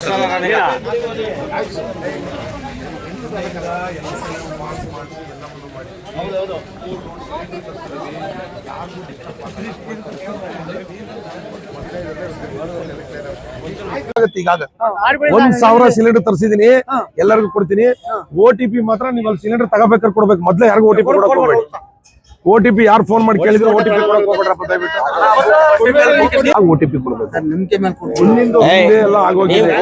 $1,000 cylinder ತರಿಸಿದೀನಿ, ಎಲ್ಲರಿಗೂ ಕೊಡ್ತೀನಿ. OTP ಮಾತ್ರ ನೀವು ಅಲ್ಲಿ ಸಿಲಿಂಡರ್ ತಗೋಬೇಕಾದ್ರೆ ಕೊಡ್ಬೇಕು. ಮೊದ್ಲೇ ಯಾರಿಗೂ OTP ಕೊಡಕ್ ಹೋಗ್ಬೇಡಿ. OTP ಯಾರು ಫೋನ್ ಮಾಡಿ ಕೇಳಿದ್ರೆ OTP ಕೊಡಕ್ ಹೋಗ್ಬೇಡ್ರಪ್ಪ ದಯವಿಟ್ಟು. OTP ಕೊಡ್ಬೇಕು. ಎಲ್ಲ ಆಗೋಗಿದೆ.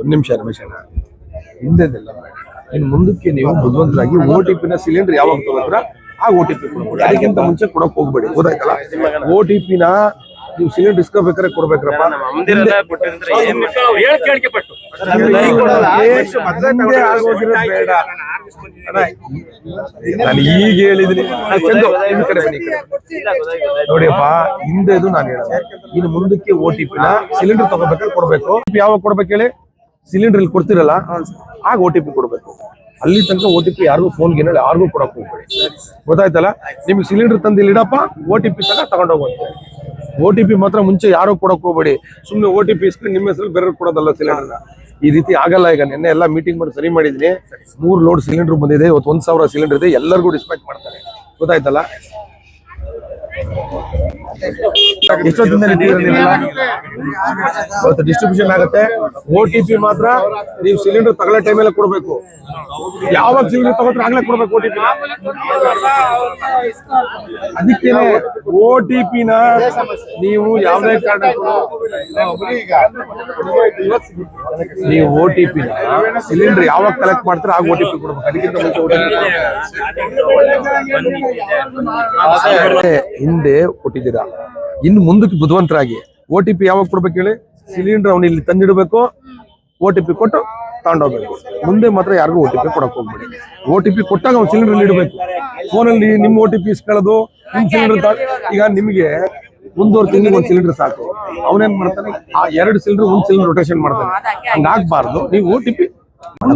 ಒಂದ್ ನಿಮಿಷ ಹಿಂದೆದೆಲ್ಲ ಇನ್ನು ಮುಂದಕ್ಕೆ ನೀವು ಬುದ್ಧಿವಂತರಾಗಿ OTP ನ ಸಿಲಿಂಡರ್ ಯಾವಾಗ ತಗೋದ್ರ ಆ OTP ಕೊಡ್ಬೇಕು. ಅದಕ್ಕಿಂತ ಮುಂಚೆ ಕೊಡಕ್ ಹೋಗ್ಬೇಡಿ. ಗೊತ್ತಾಯ್ತಲ್ಲ? OTP ನ ನೀವು ಸಿಲಿಂಡರ್ ಇಸ್ಕೋಬೇಕಾದ್ರೆ ಕೊಡ್ಬೇಕ್ರಪ್ಪ. ಬೇಡ, ನಾನು ಈಗ ಹೇಳಿದೀನಿ. ನೋಡಿಯಪ್ಪ, ಹಿಂದೆದು ನಾನು ಹೇಳ, ಇನ್ನು ಮುಂದಕ್ಕೆ OTP ನ ಸಿಲಿಂಡರ್ ತಗೋಬೇಕಾದ್ರೆ ಕೊಡ್ಬೇಕು. ಯಾವಾಗ ಕೊಡ್ಬೇಕು ಹೇಳಿ? ಸಿಲಿಂಡರ್ ಇಲ್ಲಿ ಕೊಡ್ತಿರಲ್ಲ ಆಗ OTP ಕೊಡ್ಬೇಕು. ಅಲ್ಲಿ ತನಕ OTP ಯಾರಿಗೂ ಫೋನ್ಗೆ ಯಾರಿಗೂ ಕೊಡಕ್ ಹೋಗ್ಬೇಡಿ. ಗೊತ್ತಾಯ್ತಲ್ಲ? ನಿಮ್ಗೆ ಸಿಲಿಂಡರ್ ತಂದು ಇಲ್ಲಿ ಇಡಪ್ಪ, OTP ತಗೊಂಡೋಗುವಂತೆ. OTP ಮಾತ್ರ ಮುಂಚೆ ಯಾರು ಕೊಡಕ್ ಹೋಗ್ಬೇಡಿ. ಸುಮ್ನೆ OTP ಇಸ್ಕೊಂಡು ನಿಮ್ಮ ಹೆಸರು ಬೇರೆ ಕೊಡೋದಲ್ಲ ಸಿಲಿಂಡರ್. ಈ ರೀತಿ ಆಗಲ್ಲ. ಈಗ ನಿನ್ನೆ ಎಲ್ಲ ಮೀಟಿಂಗ್ ಮಾಡಿ ಸರಿ ಮಾಡಿದೀನಿ. 3 ಲೋಡ್ ಸಿಲಿಂಡರ್ ಬಂದಿದೆ. ಇವತ್ತು 1,000 ಸಿಲಿಂಡರ್ ಇದೆ. ಎಲ್ಲರಿಗೂ ಡಿಸ್ಪ್ಯಾಚ್ ಮಾಡ್ತಾರೆ. ಗೊತ್ತಾಯ್ತಲ್ಲ? ಎಷ್ಟೊತ್ತಿಂದ ಇವತ್ತು ಡಿಸ್ಟ್ರಿಬ್ಯೂಷನ್ ಆಗುತ್ತೆ. OTP ಮಾತ್ರ ನೀವು ಸಿಲಿಂಡರ್ ತಗೊಳ್ಳೋ ಟೈಮಲ್ಲಿ ಕೊಡ್ಬೇಕು. ಯಾವಾಗ ಸಿಲಿಂಡರ್ ತಗೋದ್ರೆ ಆಗ್ಲೇ ಕೊಡ್ಬೇಕು OTP. ಅದಕ್ಕೇನೆ OTP ನ ನೀವು ಯಾವುದೇ ಕಾರಣಕ್ಕೂ ನೀವು OTP ನ ಸಿಲಿಂಡರ್ ಯಾವಾಗ ಕಲೆಕ್ಟ್ ಮಾಡ್ತಾರೆ ಆಗ OTP ಕೊಡ್ಬೇಕು. ಅದಕ್ಕಿಂತ ಮುಂಚೆ ಹಿಂದೆ ಕೊಟ್ಟಿದ್ದೀರಾ. ಇನ್ನು ಮುಂದಕ್ಕೆ ಬುದ್ಧಿವಂತರಾಗಿ OTP ಯಾವಾಗ ಕೊಡ್ಬೇಕು ಹೇಳಿ? ಸಿಲಿಂಡರ್ ಅವನು ಇಲ್ಲಿ ತಂದಿಡಬೇಕು, OTP ಕೊಟ್ಟು ತಗೊಂಡೋಗ್ಬೇಕು. ಮುಂದೆ ಮಾತ್ರ ಯಾರಿಗೂ OTP ಕೊಡಕ್ ಹೋಗ್ಬೇಡಿ. OTP ಕೊಟ್ಟಾಗ ಅವ್ನು ಸಿಲಿಂಡರ್ ಇಡಬೇಕು. ಫೋನಲ್ಲಿ ನಿಮ್ಮ OTP ಇಸ್ಕೊಳ್ಳೋದು, ನಿಮ್ ಸಿಲಿಂಡರ್ ಈಗ ನಿಮಗೆ 1.5 ತಿಂಗಳಿಗೆ 1 ಸಿಲಿಂಡರ್ ಸಾಕು. ಅವನೇನ್ ಮಾಡ್ತಾನೆ, ಆ 2 ಸಿಲಿಂಡರ್ 1 ಸಿಲಿಂಡರ್ ರೊಟೇಷನ್ ಮಾಡ್ತಾನೆ. ಹಂಗಾಗ್ಬಾರ್ದು. ನೀವು OTP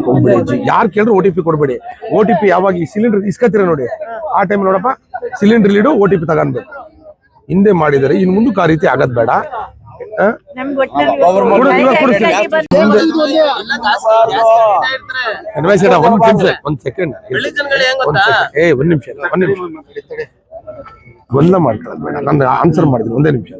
ಹೋಗ್ಬೇಡಿ. ಯಾರು ಕೇಳಿದ್ರು OTP ಕೊಡ್ಬೇಡಿ. OTP ಯಾವಾಗ ಈ ಸಿಲಿಂಡರ್ ಇಸ್ಕತ್ತೀರ ನೋಡಿ, ಆ ಟೈಮ್ ನೋಡಪ್ಪ ಸಿಲಿಂಡರ್ ಇಡು, OTP ತಗೊಂಡ್ಬೇಕು. ಹಿಂದೆ ಮಾಡಿದರೆ ಇನ್ನು ಮುಂದಕ್ಕೆ ಆ ರೀತಿ ಆಗದ್ ಬೇಡ. ಒಂದ್ ಸೆಕೆಂಡ್ ಒಂದ್ ನಿಮಿಷ ಗೊಂದಲ ಮಾಡ್ಕೊಳ್ಳೋದು ಬೇಡ. ನಾನು ಆನ್ಸರ್ ಮಾಡಿದ್ದೀನಿ. ಒಂದೇ ನಿಮಿಷ.